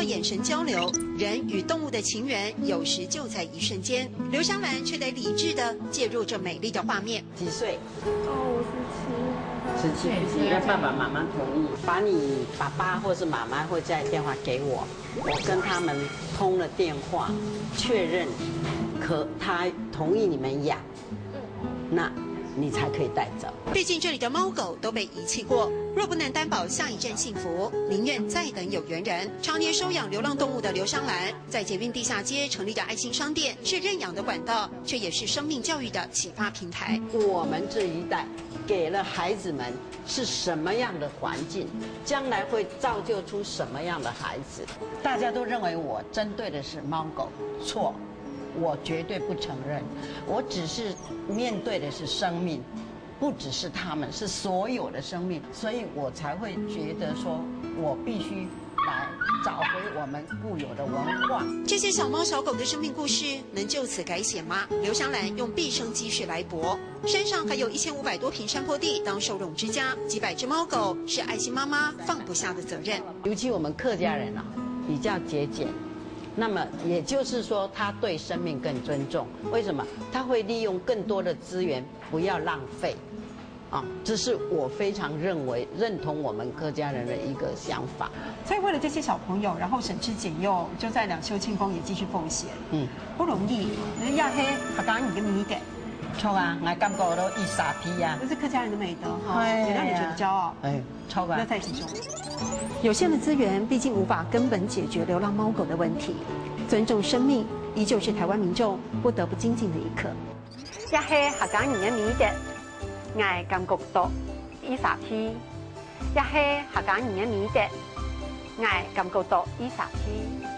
眼神交流，人与动物的情缘有时就在一瞬间。刘香兰却得理智地介入这美丽的画面。几岁？哦，17。17，要爸爸妈妈同意，把你爸爸或是妈妈会在电话给我，我跟他们通了电话，确认他同意你们养，那你才可以带走。毕竟这里的猫狗都被遗弃过，若不能担保下一站幸福，宁愿再等有缘人。常年收养流浪动物的刘香兰，在捷运地下街成立的爱心商店是认养的管道，却也是生命教育的启发平台。我们这一代给了孩子们是什么样的环境，将来会造就出什么样的孩子？大家都认为我针对的是猫狗，错。我绝对不承认，我只是面对的是生命，不只是他们，是所有的生命，所以我才会觉得说，我必须来找回我们固有的文化。这些小猫小狗的生命故事能就此改写吗？刘香兰用毕生积蓄来搏，山上还有1500多坪山坡地当收容之家，几百只猫狗是爱心妈妈放不下的责任。尤其我们客家人啊，比较节俭。那么也就是说，他对生命更尊重。为什么？他会利用更多的资源，不要浪费。这是我非常认同我们客家人的一个想法。所以为了这些小朋友，然后省吃俭用，就在两袖清风也继续奉献。不容易。人家黑客家人嘅美德。錯啊，我感覺到伊傻皮啊。这是客家人的美德哈，也让你觉得骄傲。錯啊。乐在其中。有限的资源毕竟无法根本解决流浪猫狗的问题，尊重生命依旧是台湾民众不得不精进的一课。一是客家人嘅美德，我感覺到伊傻皮；一是客家人嘅美德，我感覺到伊傻皮。